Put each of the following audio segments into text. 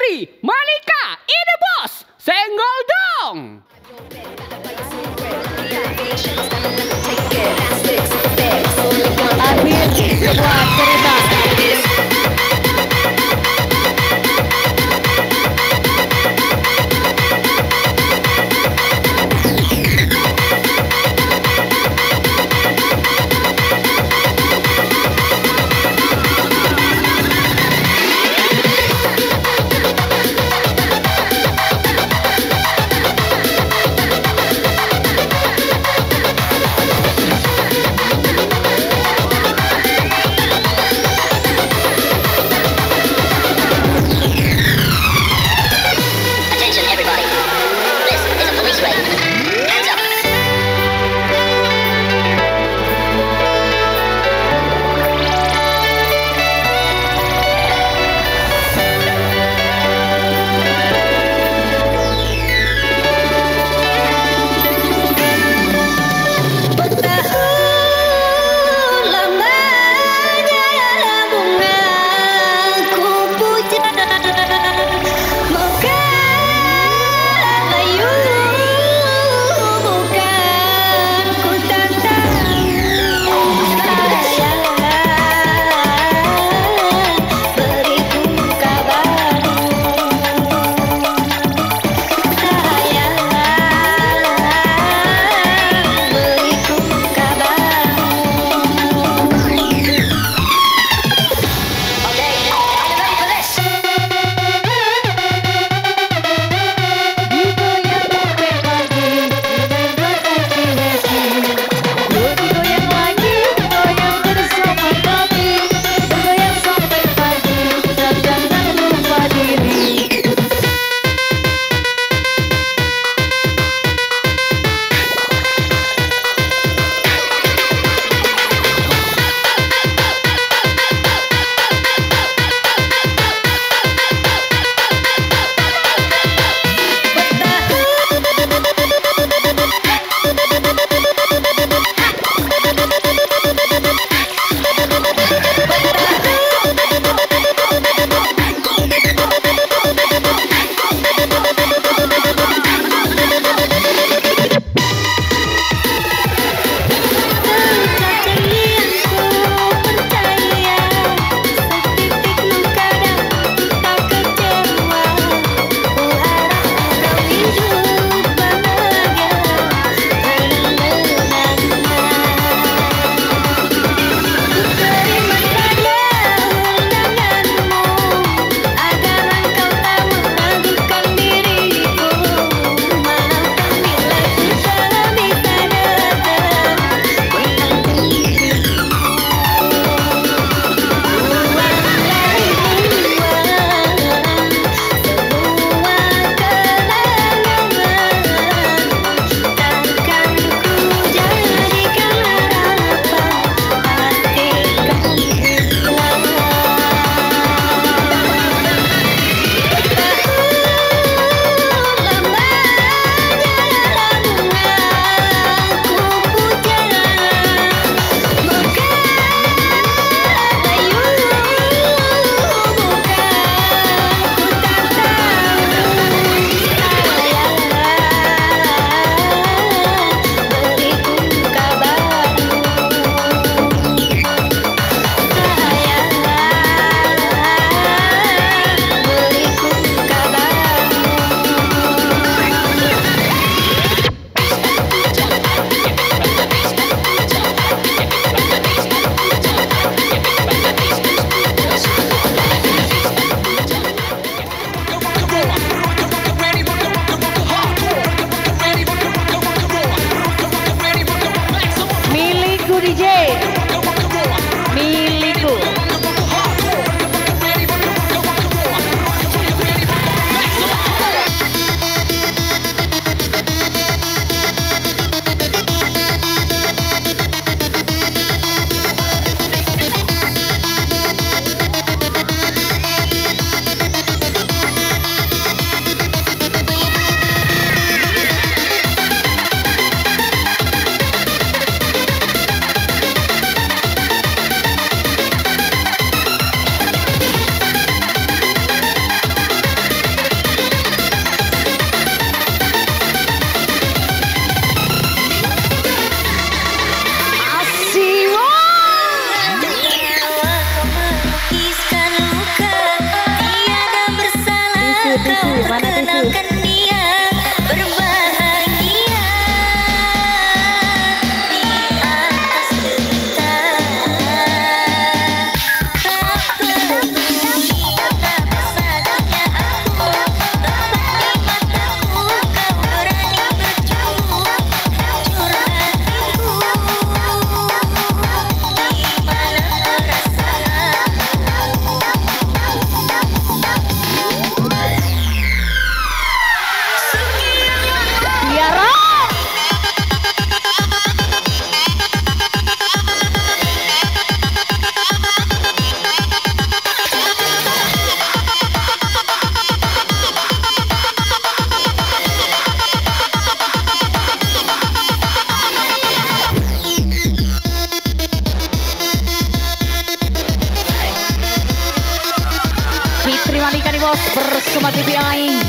Putri, Malika, ini bos, senggol dong. Akhir sebuah cerita. tisu? Mana tisu? Fitri Malika nih bos bersama TPI.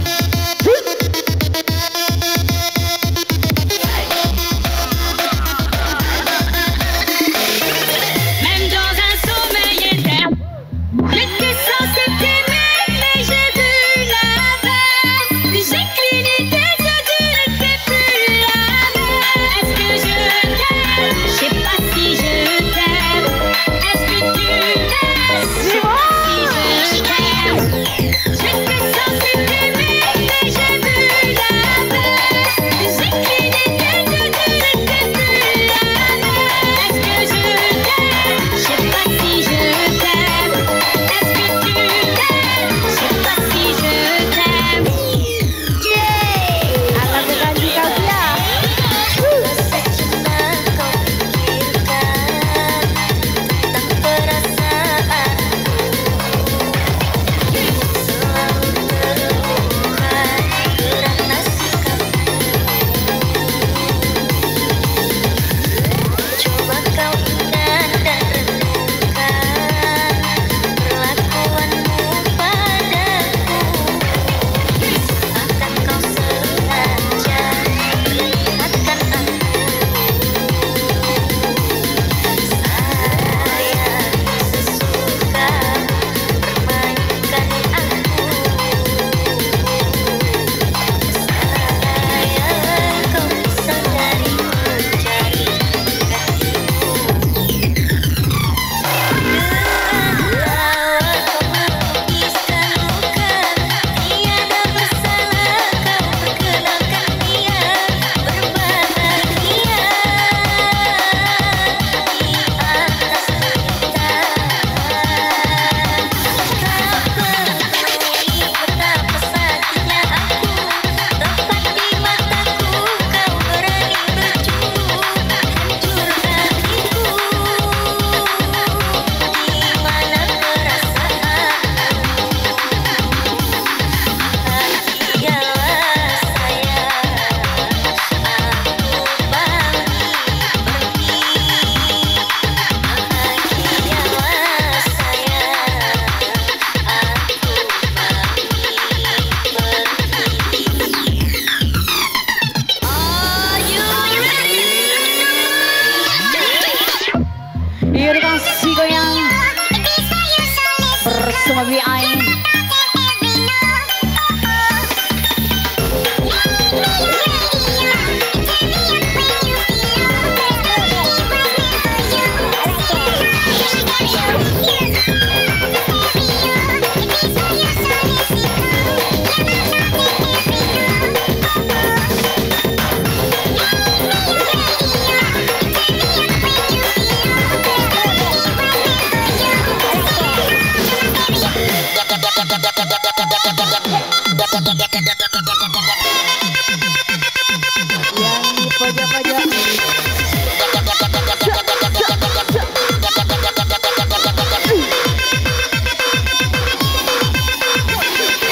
Bersama BI.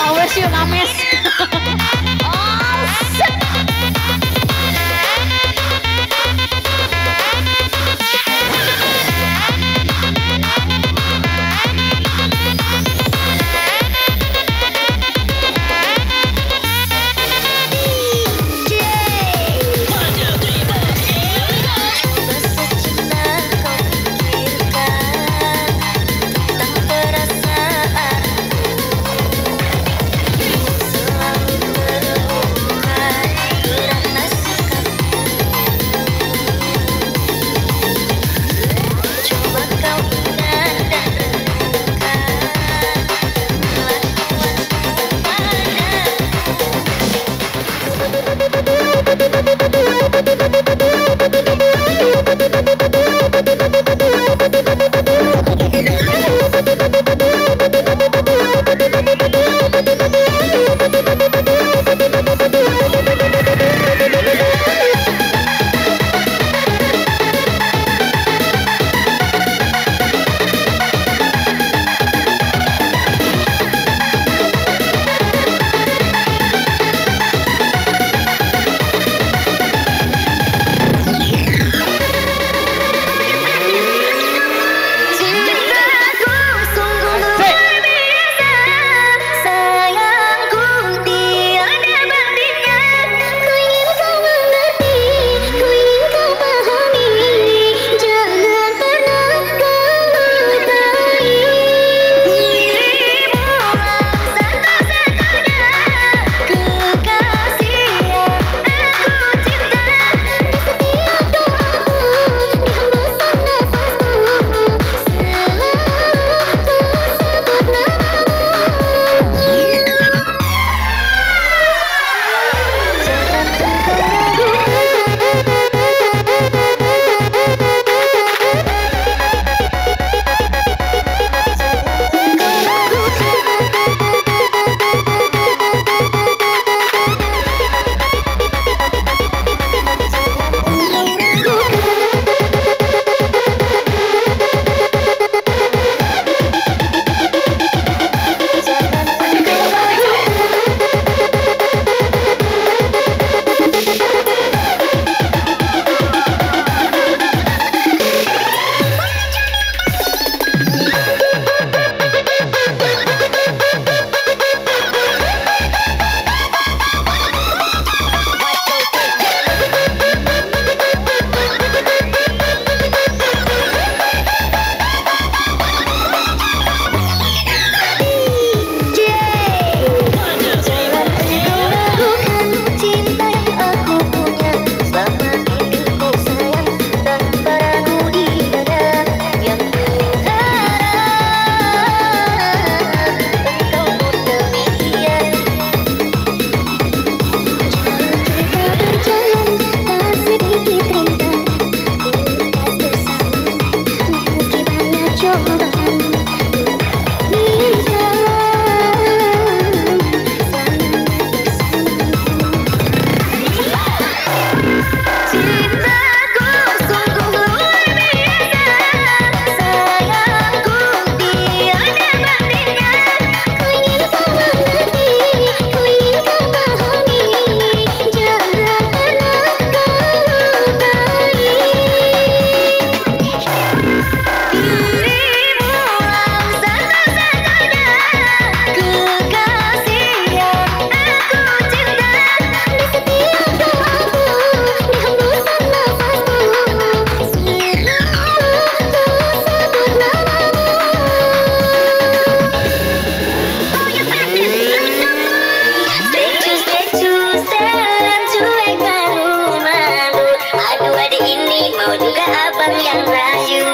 Awas yuk ngames. abang yang rayu.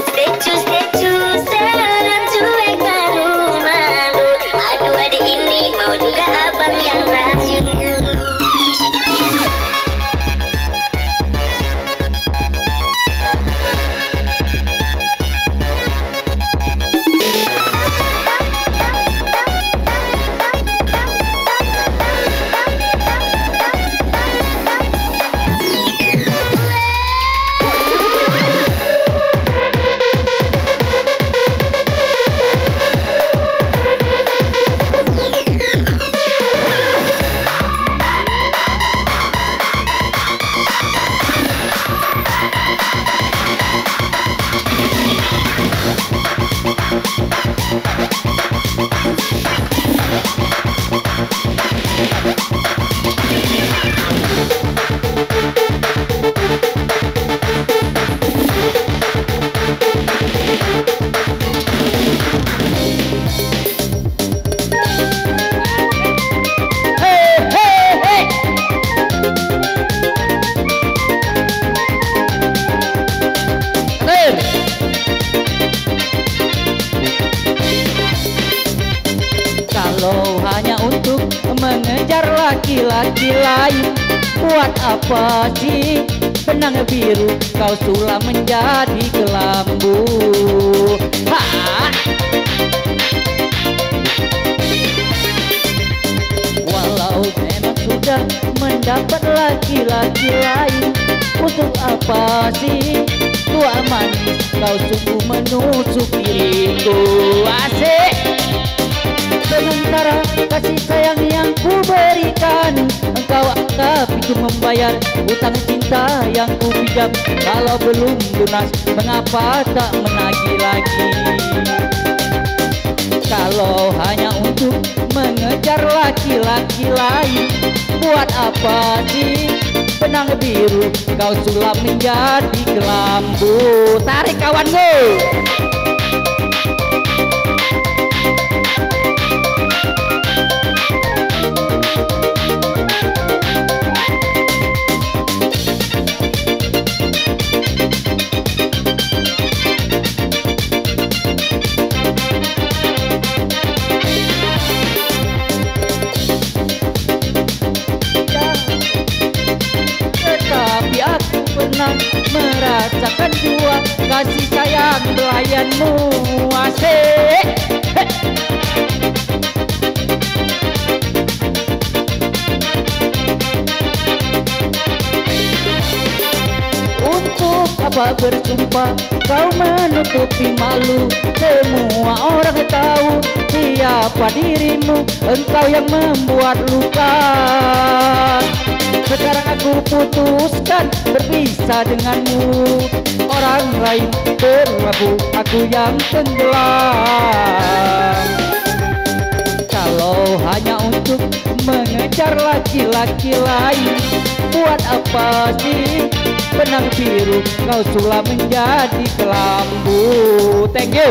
Stecu serem cuek malu-malu. Aduh adik ini mau juga abang yang rayu. Kalau hanya untuk mengejar laki-laki lain, buat apa sih benang biru kau sulap menjadi kelambu? Ha! Walau memang sudah mendapat laki-laki lain, untuk apa sih tua manis kau sungguh menusuk diriku? Asik! Sementara kasih sayang yang ku berikan, engkau anggap itu membayar utang cinta yang ku pinjam. Kalau belum lunas, mengapa tak menagih lagi? Kalau hanya untuk mengejar laki-laki lain, buat apa sih benang biru kau sulap menjadi kelambu? Tarik kawanku! Merasakan jua kasih sayang pelayanmu. Asik! Untuk apa bersumpah kau menutupi malu? Semua orang tahu siapa dirimu, engkau yang membuat luka. Sekarang aku putuskan berpisah denganmu. Orang lain berlaku, aku yang tenggelam. Kalau hanya untuk mengejar laki-laki lain, buat apa sih benang biru kau sulap menjadi kelambu? Thank you.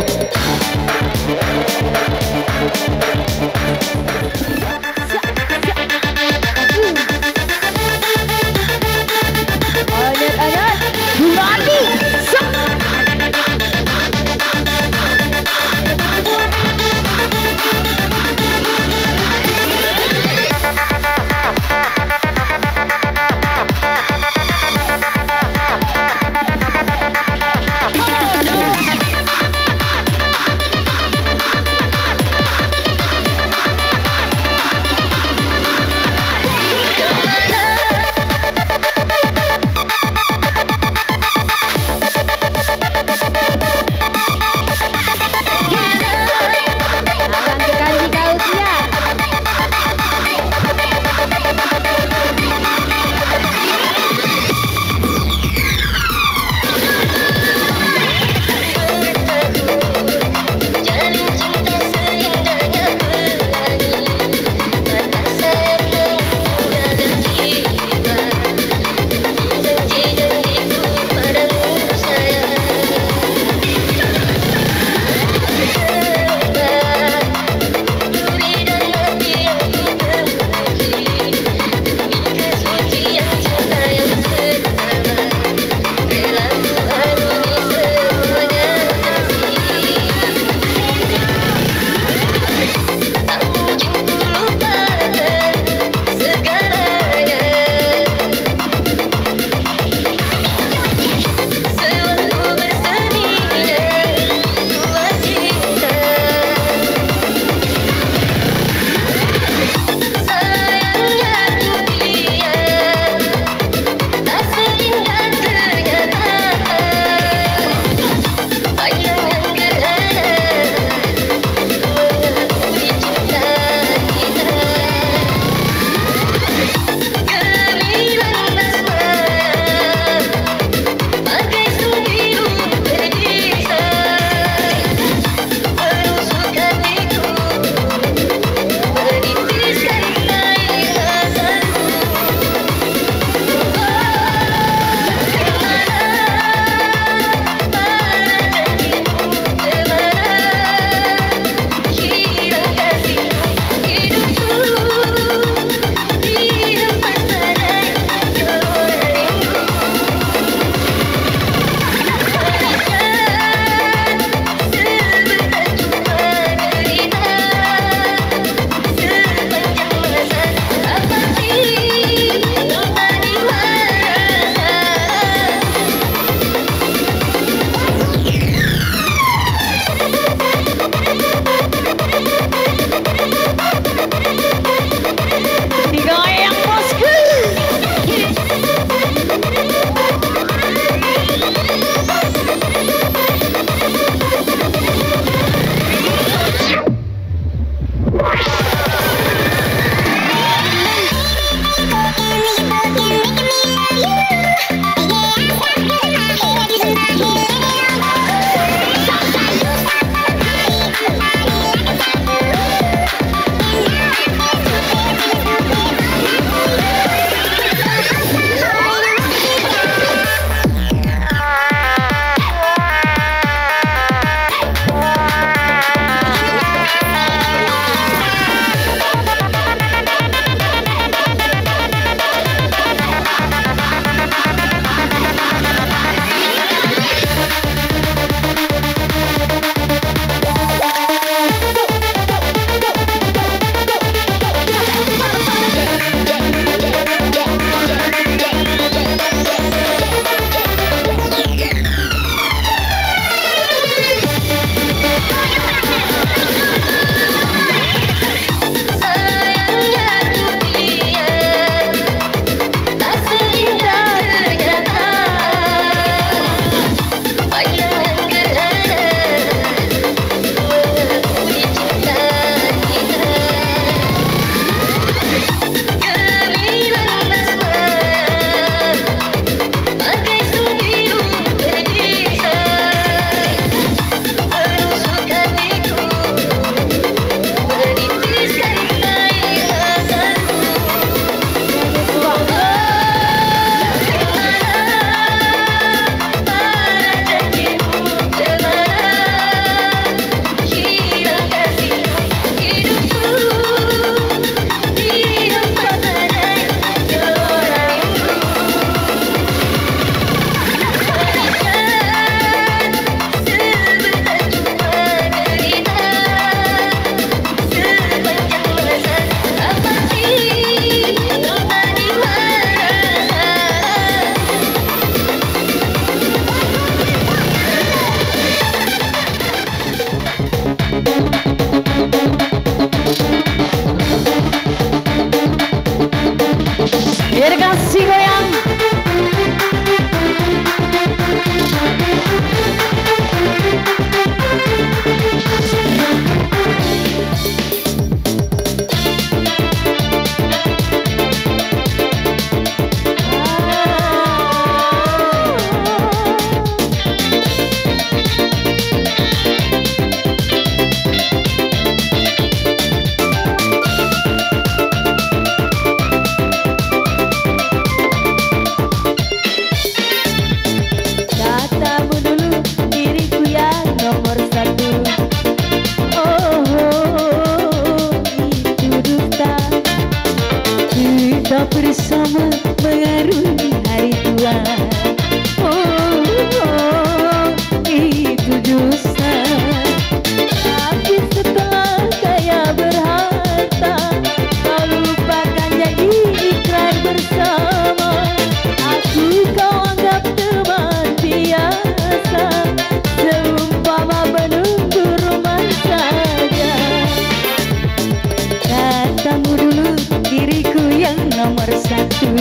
satu.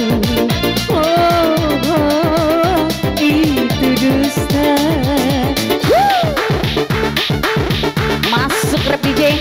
Oh, itu dusta. Masuk rap DJ.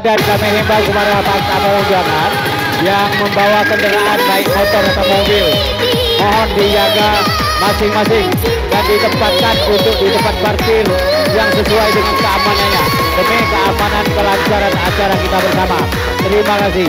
Dan kami himbau kepada para tamu undangan yang membawa kendaraan baik motor atau mobil, mohon dijaga masing-masing dan ditempatkan untuk di tempat parkir yang sesuai dengan keamanannya demi keamanan kelancaran acara kita bersama. Terima kasih.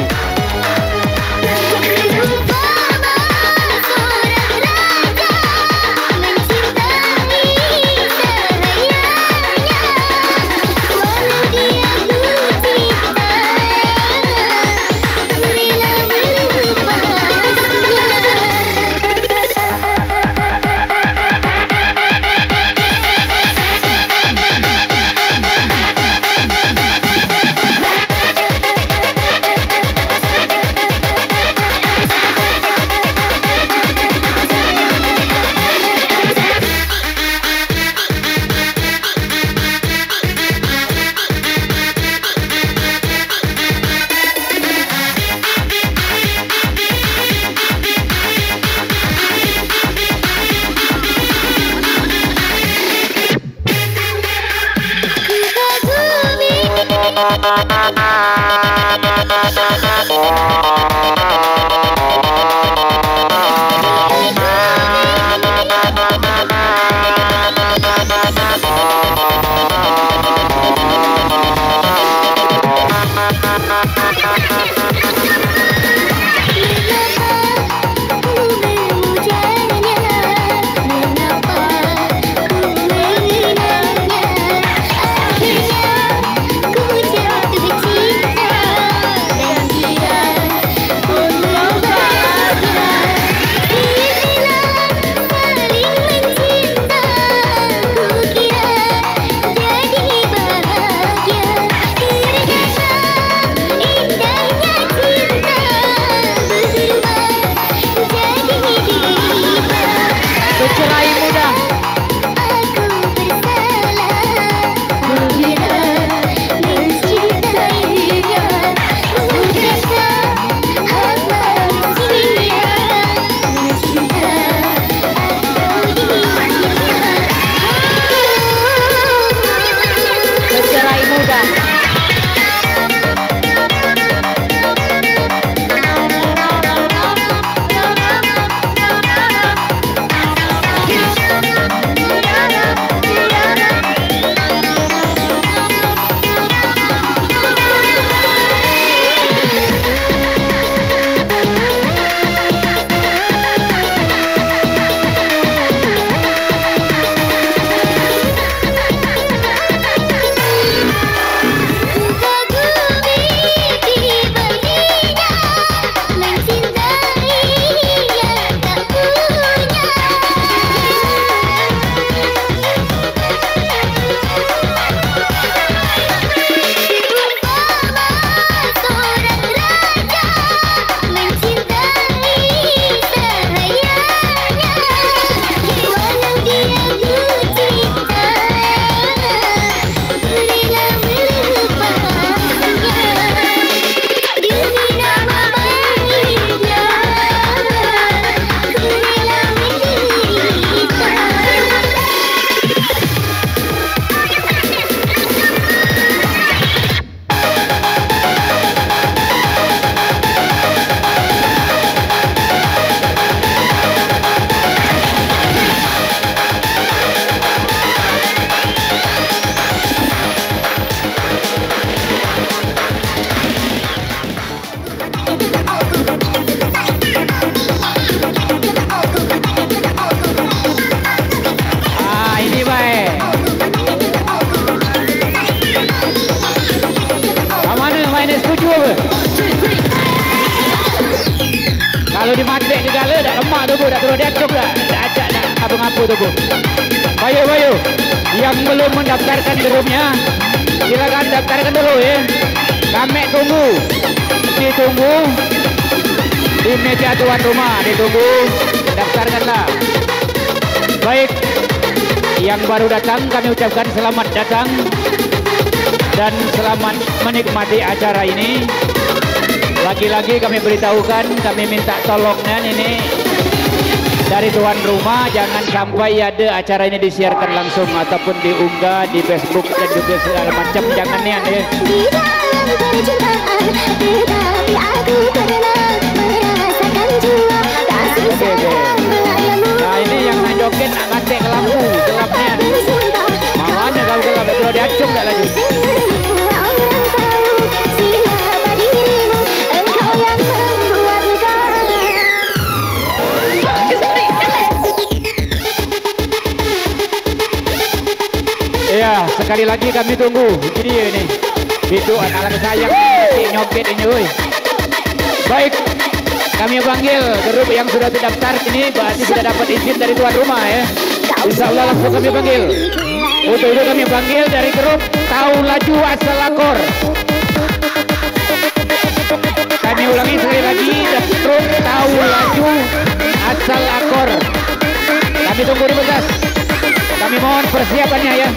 Kalau dimatik segala dah lemak tu bu, dah terus decok dah. Dah acak dah apa-apa tu bu. Bayu, yang belum mendaftarkan grupnya, silakan daftarkan dulu ya. Kami tunggu, ditunggu di meja tuan rumah, ditunggu, daftarkanlah. Baik, yang baru datang kami ucapkan selamat datang dan selamat menikmati acara ini. Lagi-lagi kami beritahukan, kami minta tolongnya ini dari tuan rumah, jangan sampai ada acara ini disiarkan langsung ataupun diunggah di Facebook dan juga segala macam, jangan ya. Oke. Nah ini yang nak joget nak ngatek ke lampu gelapnya. Makanya kalau gelap itu diacung tak lagi. Ya, sekali lagi kami tunggu. Ini dia ini. Itu anak-anak sayang nyoget ini, woi. Baik, kami panggil grup yang sudah terdaftar ini berarti sudah dapat izin dari tuan rumah ya. Insya Allah langsung kami panggil. Untuk itu kami panggil dari grup Tahu Laju Asal Akor. Kami ulangi sekali lagi, dari grup Tahu Laju Asal Akor. Kami tunggu di bekas. Kami mohon persiapannya ya.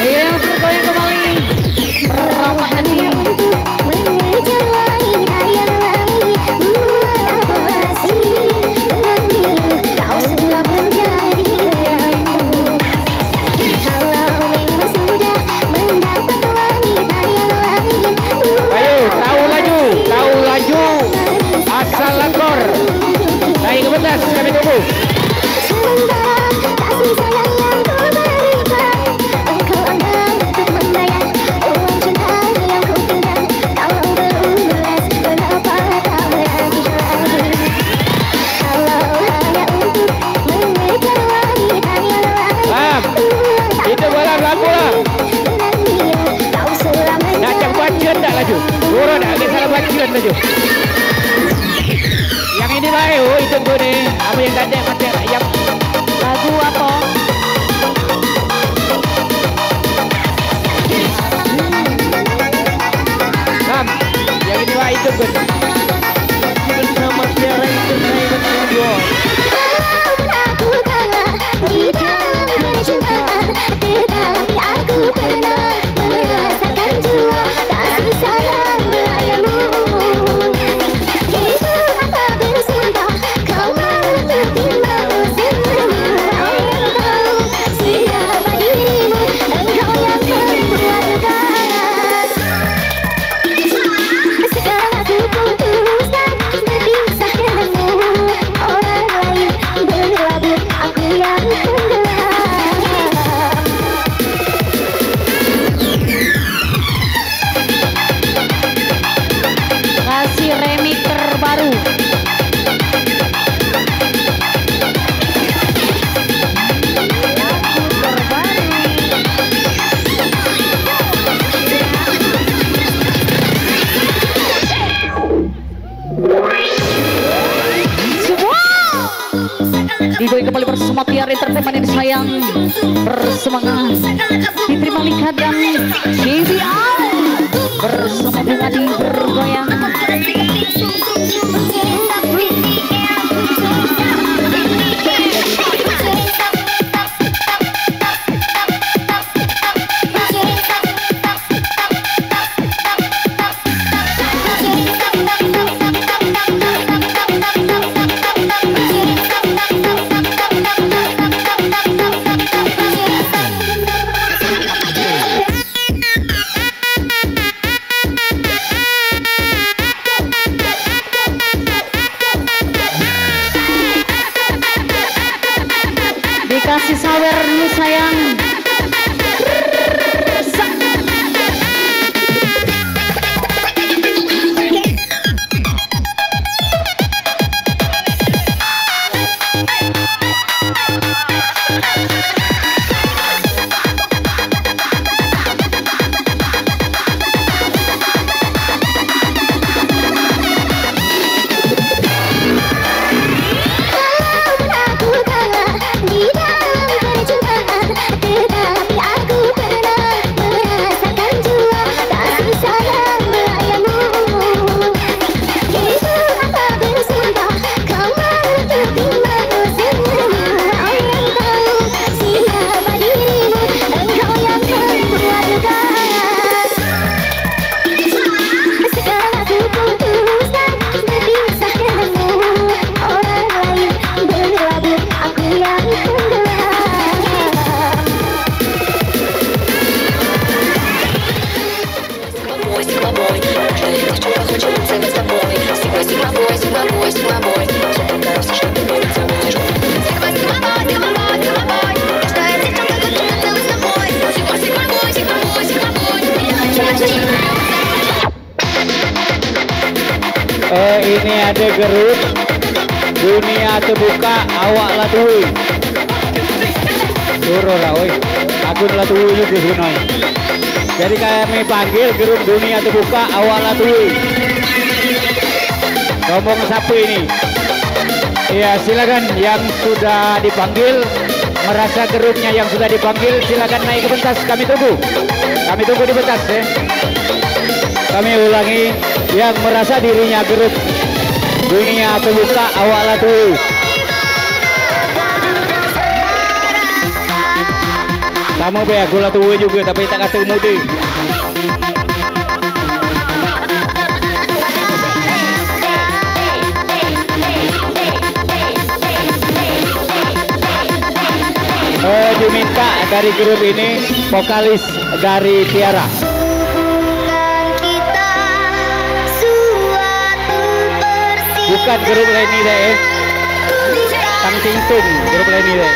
Ayo bergoyang kembali. Perlahan ini. Ayo, tahu laju, asal lakor. Naik ke betas, kami tunggu. Itu bola lagu lah. Nak cak bacian tak laju. Turun tak ada salah bacian laju. Yang ini baik, oh itu gue nih. Apa yang tadi macam yang lagu apa? Nam, yang ini baik itu gue. Bersama Tiara itu saya bertemu. Tetapi aku pernah merasakan jua kasih sayang belayamu. Itu apa bersumpah kau menerima sendiri. Aku tahu siapa dirimu, engkau yang membuat sekarang aku putuskan berpisah denganmu. Orang lain berlabuh, aku yang tenggelam. Remix terbaru. Digoy kembali bersama Tiara Entertainment ini sayang. Bersemangat diterima lihat dan DBR bersama bunga di bergoyang. Dikasih sawer dulu sayang. ini ada grup dunia terbuka awak lah tuh. Turun lah, woi. Aku lah tuh juga sebenarnya. Jadi kami panggil grup dunia terbuka awak lah tuh. Ngomong siapa ini? Ya silakan yang sudah dipanggil, merasa grupnya yang sudah dipanggil silakan naik ke pentas. Kami tunggu di pentas ya. Kami ulangi, yang merasa dirinya grup dunia terbuka awak lah tuh. Sama be aku lah tua juga tapi tak kata muda. Diminta dari grup ini vokalis dari Tiara. Bukan grup Leni deh, Tang Ting Tung, grup Leni deh.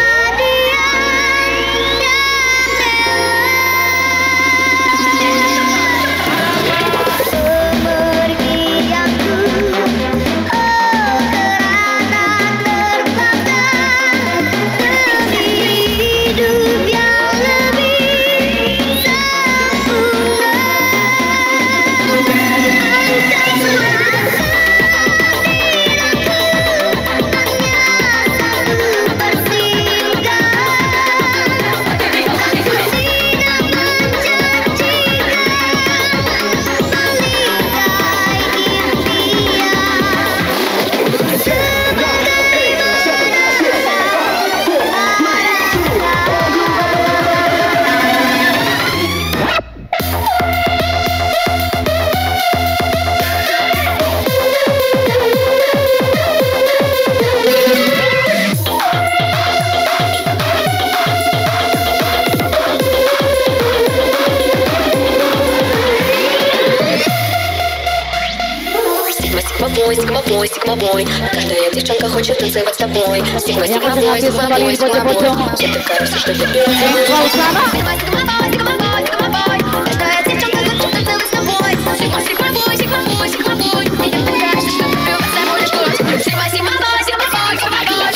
Sigma boy, каждая девчонка хочет танцевать с тобой. Sigma Yang boy, habis kembali di pojok-pojok. все кажется, что ты Engkau sana. Каждая девчонка хочет танцевать с тобой. Sigma boy, и ты кажется, что ты любишь за мой любовь. Sigma boy.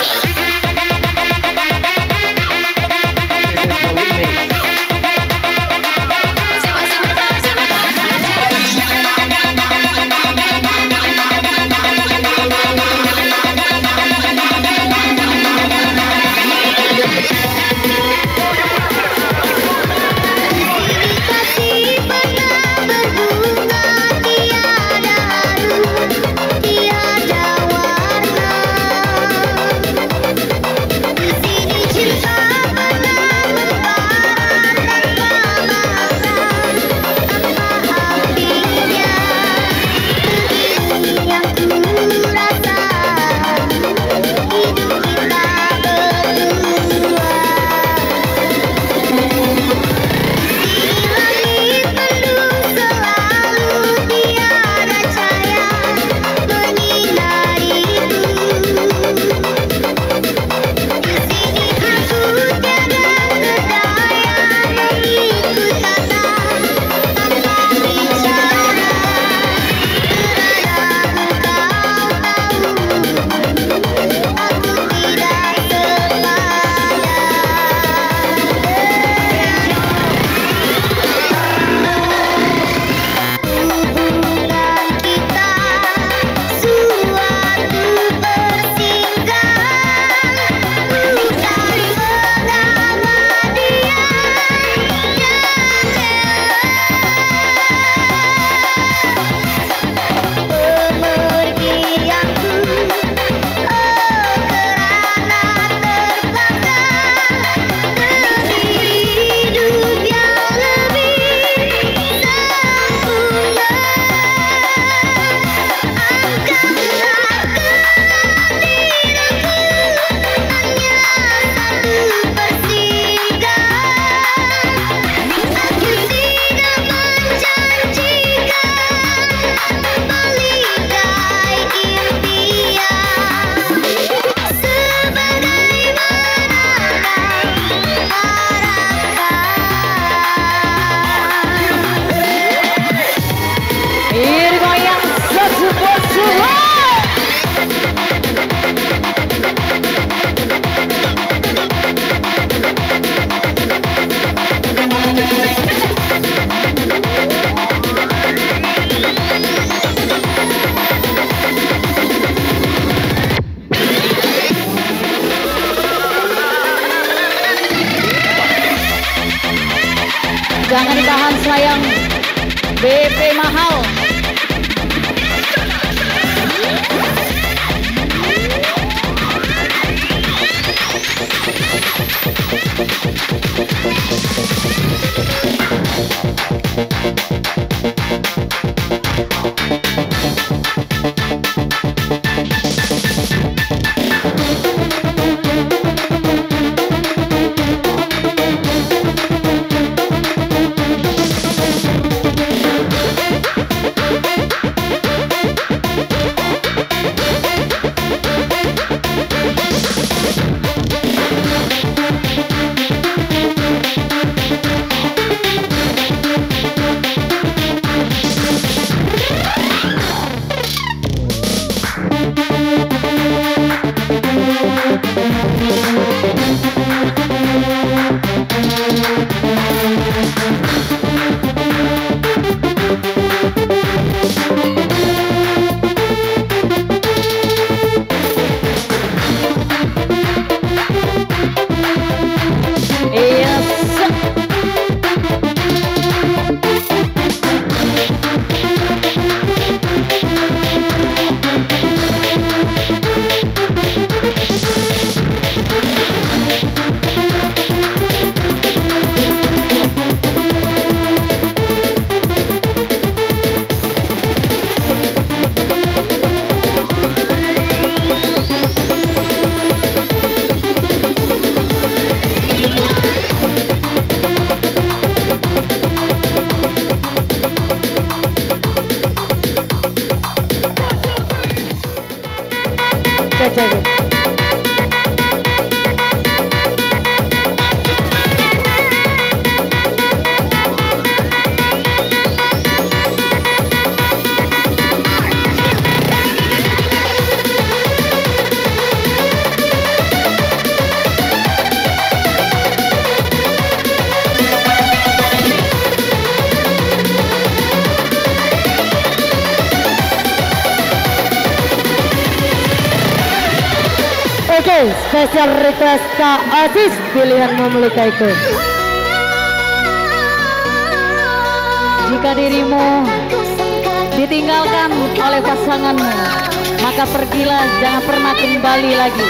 Jangan ditahan sayang, BP mahal. Oke, spesial request Kak Aziz, pilihanmu melukai itu. Jika dirimu ditinggalkan oleh pasanganmu, maka pergilah, jangan pernah kembali lagi.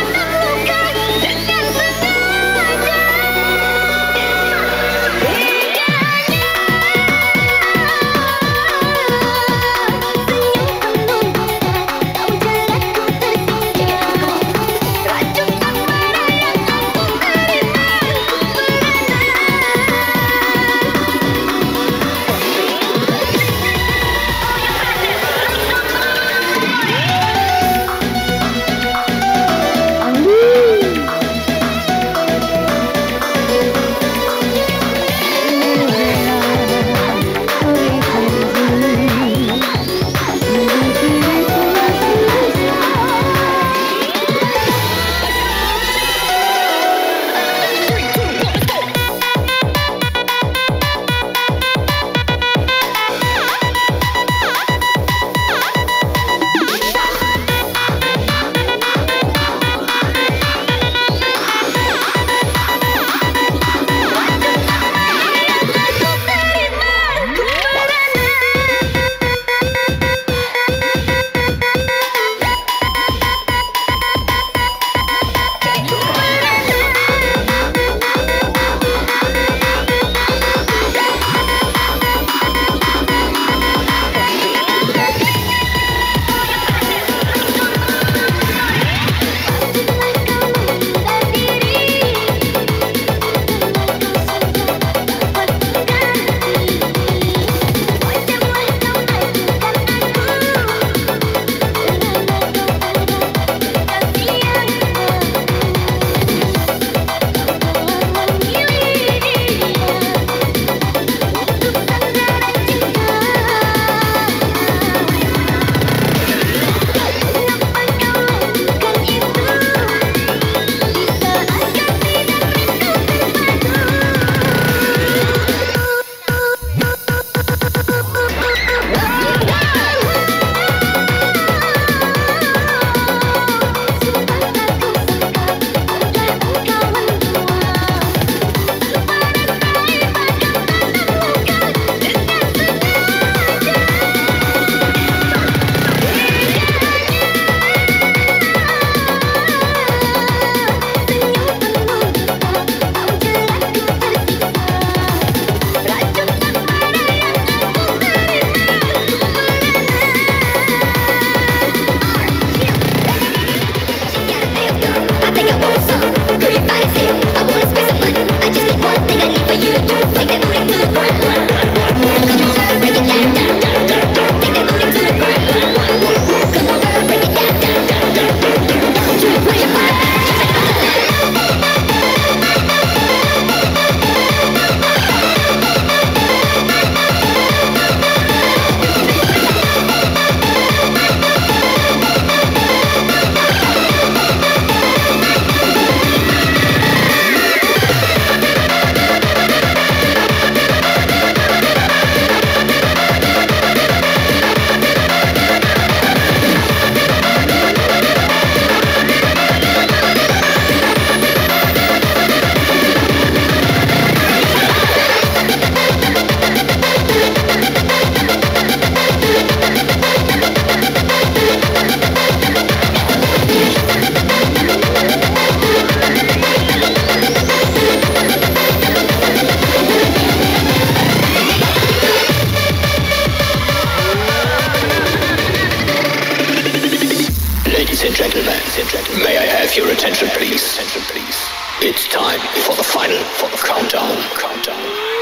for the final countdown.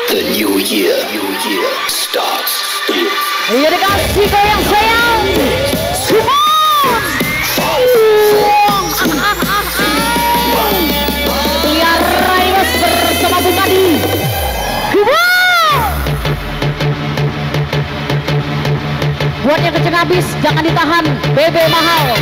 The new year starts in Ayo dikasih goyang sayang. Biar Raiwas bersama Bung Adi. Buat yang kecil habis jangan ditahan, BB mahal.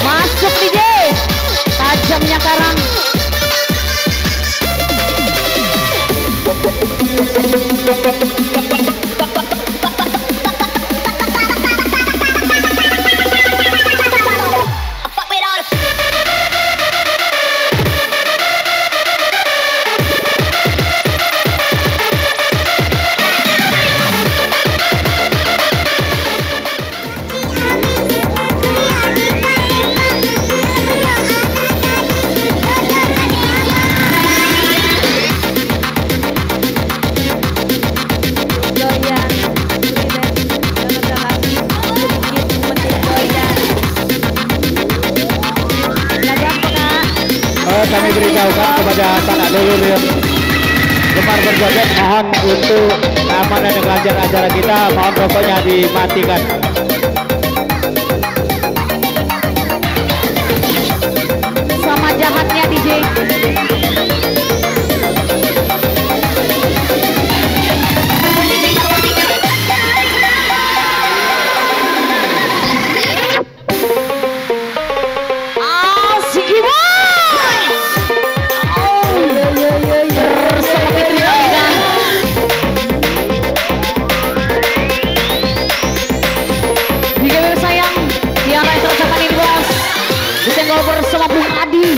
Masuk DJ, tajamnya karang. Kami beritahukan kepada sanak dulur yang gemar berjoget, mohon untuk keamanan dan kelancaran acara kita, mohon rokoknya dimatikan. Sama jahatnya DJ. Bersama Bung Adi.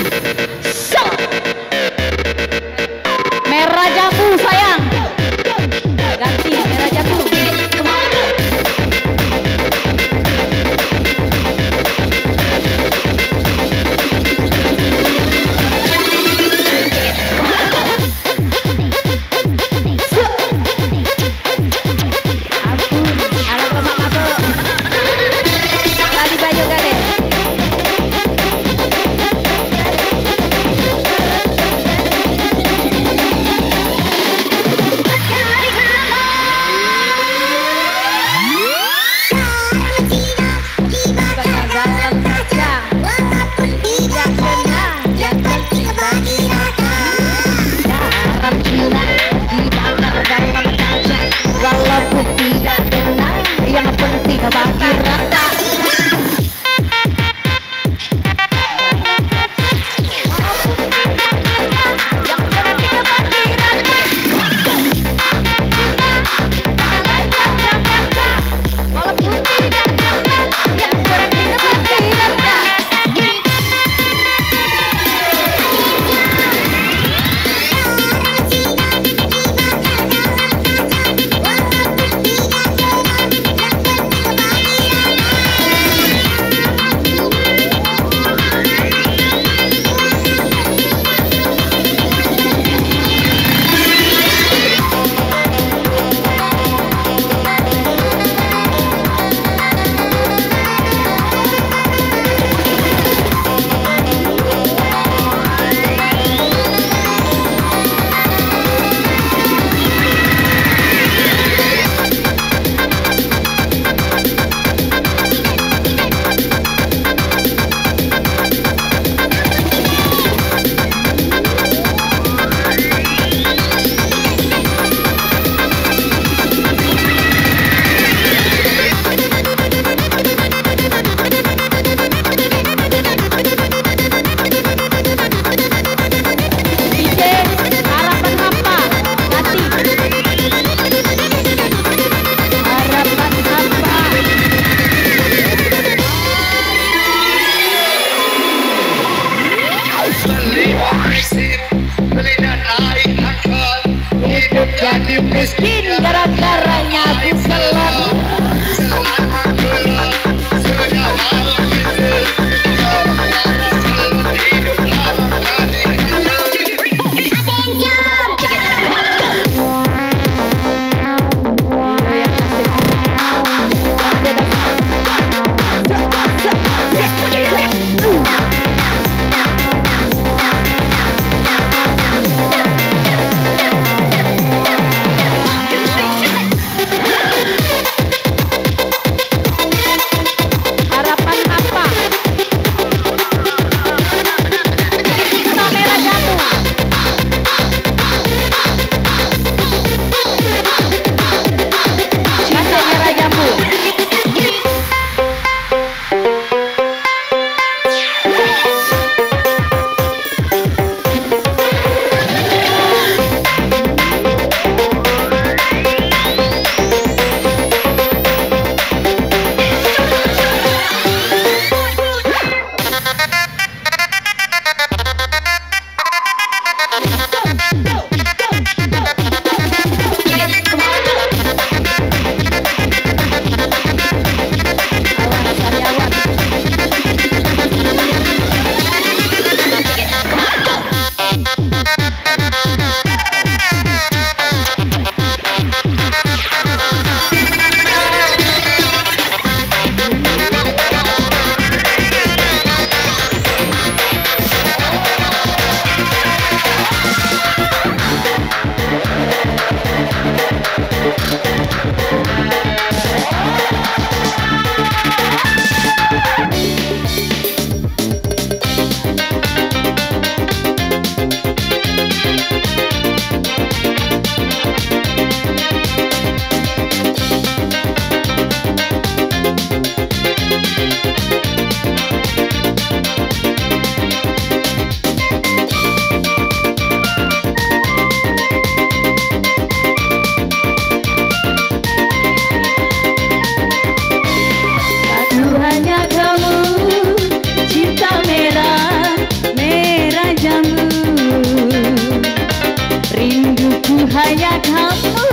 Hanya kamu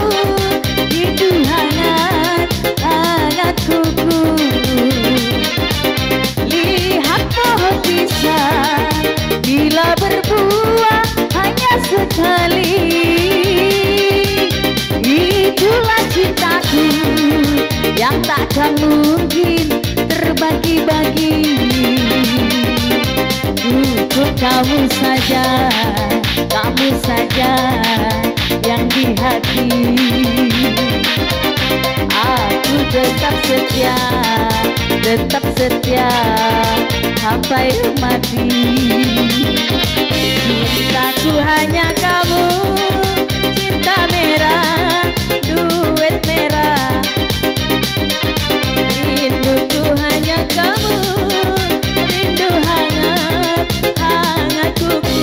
itu hangat kuku. Lihat pohon pisang bila berbuah hanya sekali. Itulah cintaku yang takkan mungkin terbagi-bagi. Untuk kamu saja yang di hati. Aku tetap setia sampai mati. Cintaku hanya kamu, cinta merah, duet merah. Rinduku hanya kamu, rindu hangat kuku.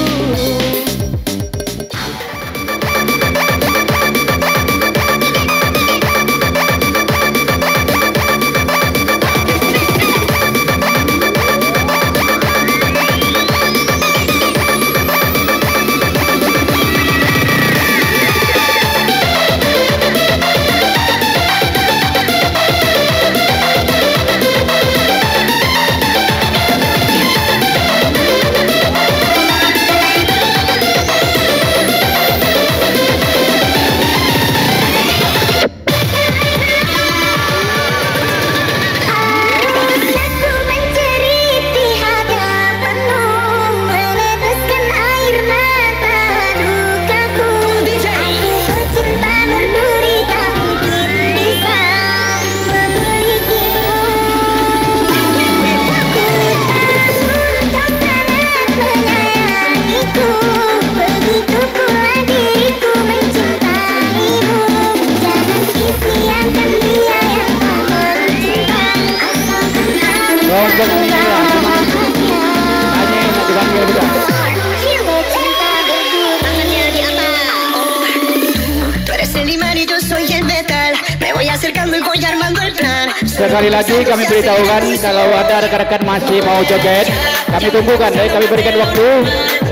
Sekali lagi kami beritahukan kalau ada rekan-rekan masih mau joget, kami tunggukan, kami berikan waktu,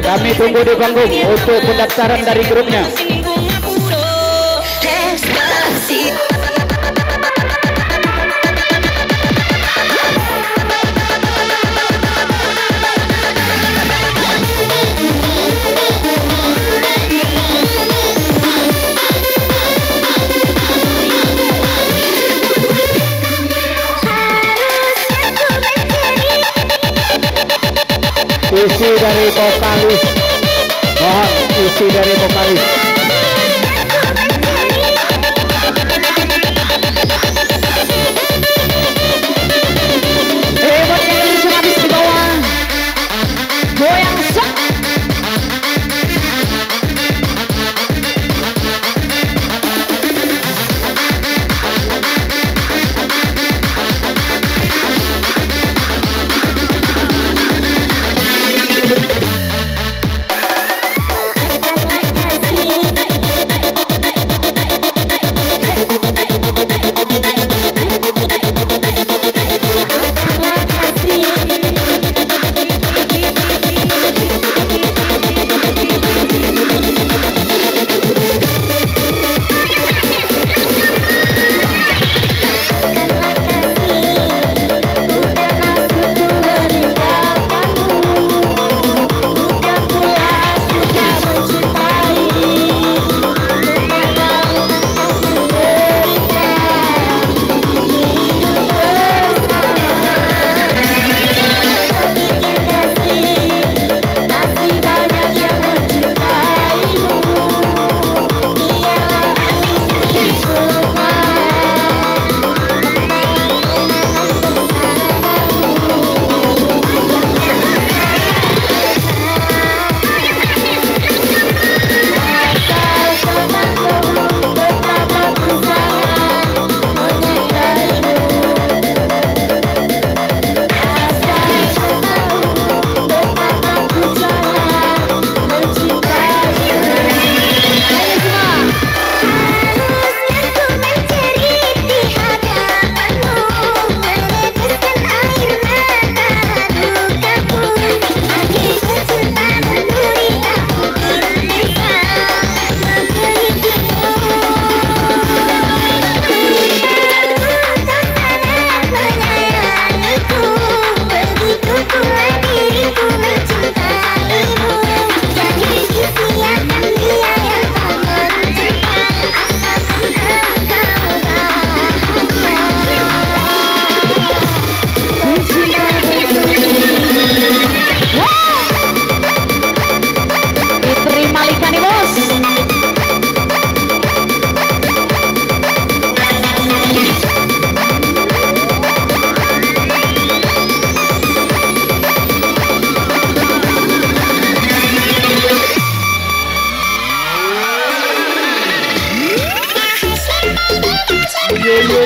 kami tunggu di panggung untuk pendaftaran dari grupnya. Isi dari vokalis, mohon isi dari vokalis. Buat yang bisa habis di bawah, goyang sok. ye ye